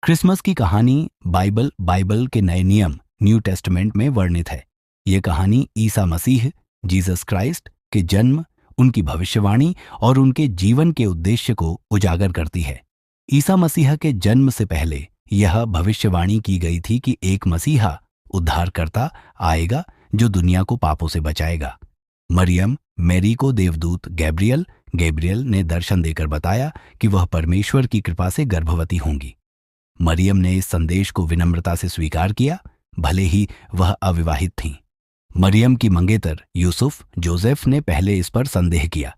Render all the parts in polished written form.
Christmas की कहानी Bible के नए नियम न्यू टेस्टमेंट में वर्णित है। यह कहानी ईसा मसीह जीसस क्राइस्ट के जन्म, उनकी भविष्यवाणी और उनके जीवन के उद्देश्य को उजागर करती है। ईसा मसीह के जन्म से पहले यह भविष्यवाणी की गई थी कि एक मसीहा उद्धारकर्ता आएगा जो दुनिया को पापों से बचाएगा। मरियम मैरी को देवदूत गैब्रियल ने दर्शन देकर बताया कि वह परमेश्वर की कृपा से गर्भवती होंगी। मरियम ने इस संदेश को विनम्रता से स्वीकार किया, भले ही वह अविवाहित थीं। मरियम की मंगेतर यूसुफ जोसेफ ने पहले इस पर संदेह किया,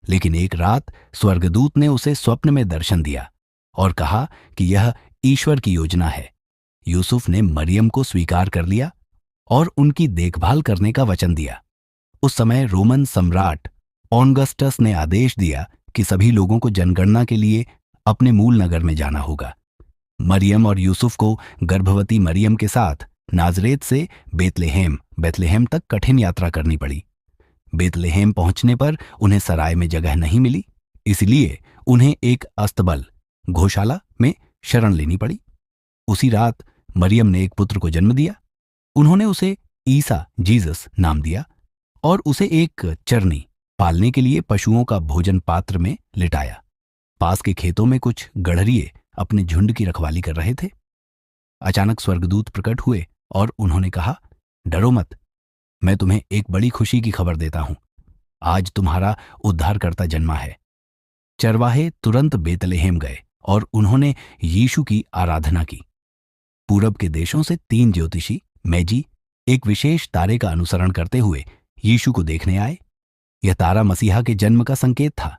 लेकिन एक रात स्वर्गदूत ने उसे स्वप्न में दर्शन दिया और कहा कि यह ईश्वर की योजना है। यूसुफ ने मरियम को स्वीकार कर लिया और उनकी देखभाल करने का वचन दिया। उस समय रोमन सम्राट ऑगस्टस ने आदेश दिया कि सभी लोगों को जनगणना के लिए अपने मूल नगर में जाना होगा। मरियम और यूसुफ को गर्भवती मरियम के साथ नाजरेत से बेतलेहम तक कठिन यात्रा करनी पड़ी। बेतलेहम पहुंचने पर उन्हें सराय में जगह नहीं मिली, इसलिए उन्हें एक अस्तबल गौशाला में शरण लेनी पड़ी। उसी रात मरियम ने एक पुत्र को जन्म दिया। उन्होंने उसे ईसा जीसस नाम दिया और उसे एक चरनी पालने के लिए पशुओं का भोजन पात्र में लिटाया। पास के खेतों में कुछ गड़हरिये अपने झुंड की रखवाली कर रहे थे। अचानक स्वर्गदूत प्रकट हुए और उन्होंने कहा, डरो मत, मैं तुम्हें एक बड़ी खुशी की खबर देता हूं। आज तुम्हारा उद्धारकर्ता जन्मा है। चरवाहे तुरंत बेतलेहम गए और उन्होंने यीशु की आराधना की। पूरब के देशों से 3 ज्योतिषी मैजी एक विशेष तारे का अनुसरण करते हुए यीशु को देखने आए। यह तारा मसीहा के जन्म का संकेत था।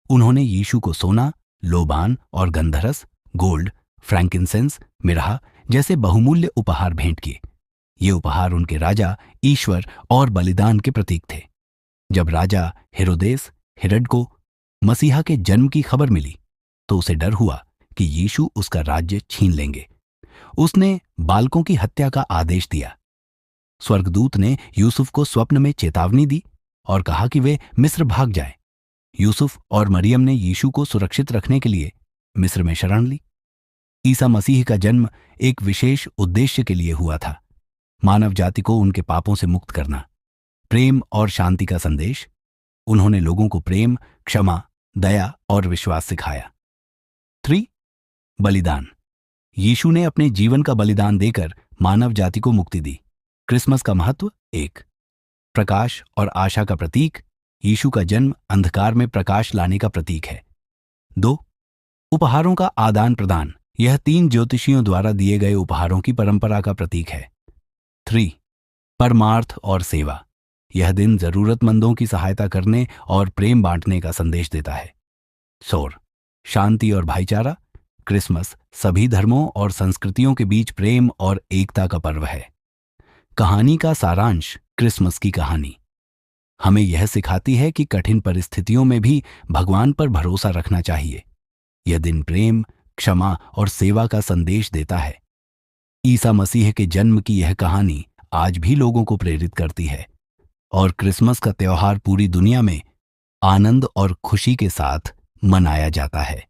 उन्होंने यीशु को सोना, लोबान और गंधरस, गोल्ड, फ्रैंकिंसेंस, मिरहा जैसे बहुमूल्य उपहार भेंट किए। ये उपहार उनके राजा, ईश्वर और बलिदान के प्रतीक थे। जब राजा हेरोद को मसीहा के जन्म की खबर मिली तो उसे डर हुआ कि यीशु उसका राज्य छीन लेंगे। उसने बालकों की हत्या का आदेश दिया। स्वर्गदूत ने यूसुफ को स्वप्न में चेतावनी दी और कहा कि वे मिस्र भाग जाएं। यूसुफ और मरियम ने यीशु को सुरक्षित रखने के लिए मिस्र में शरण ली। ईसा मसीह का जन्म एक विशेष उद्देश्य के लिए हुआ था, मानव जाति को उनके पापों से मुक्त करना। प्रेम और शांति का संदेश। उन्होंने लोगों को प्रेम, क्षमा, दया और विश्वास सिखाया। 3. बलिदान। यीशु ने अपने जीवन का बलिदान देकर मानव जाति को मुक्ति दी। क्रिसमस का महत्व। 1. प्रकाश और आशा का प्रतीक। यीशु का जन्म अंधकार में प्रकाश लाने का प्रतीक है। 2. उपहारों का आदान प्रदान। यह 3 ज्योतिषियों द्वारा दिए गए उपहारों की परंपरा का प्रतीक है। 3. परमार्थ और सेवा। यह दिन जरूरतमंदों की सहायता करने और प्रेम बांटने का संदेश देता है। 4. शांति और भाईचारा। क्रिसमस सभी धर्मों और संस्कृतियों के बीच प्रेम और एकता का पर्व है। कहानी का सारांश। क्रिसमस की कहानी हमें यह सिखाती है कि कठिन परिस्थितियों में भी भगवान पर भरोसा रखना चाहिए। यह दिन प्रेम, क्षमा और सेवा का संदेश देता है। ईसा मसीह के जन्म की यह कहानी आज भी लोगों को प्रेरित करती है और क्रिसमस का त्योहार पूरी दुनिया में आनंद और खुशी के साथ मनाया जाता है।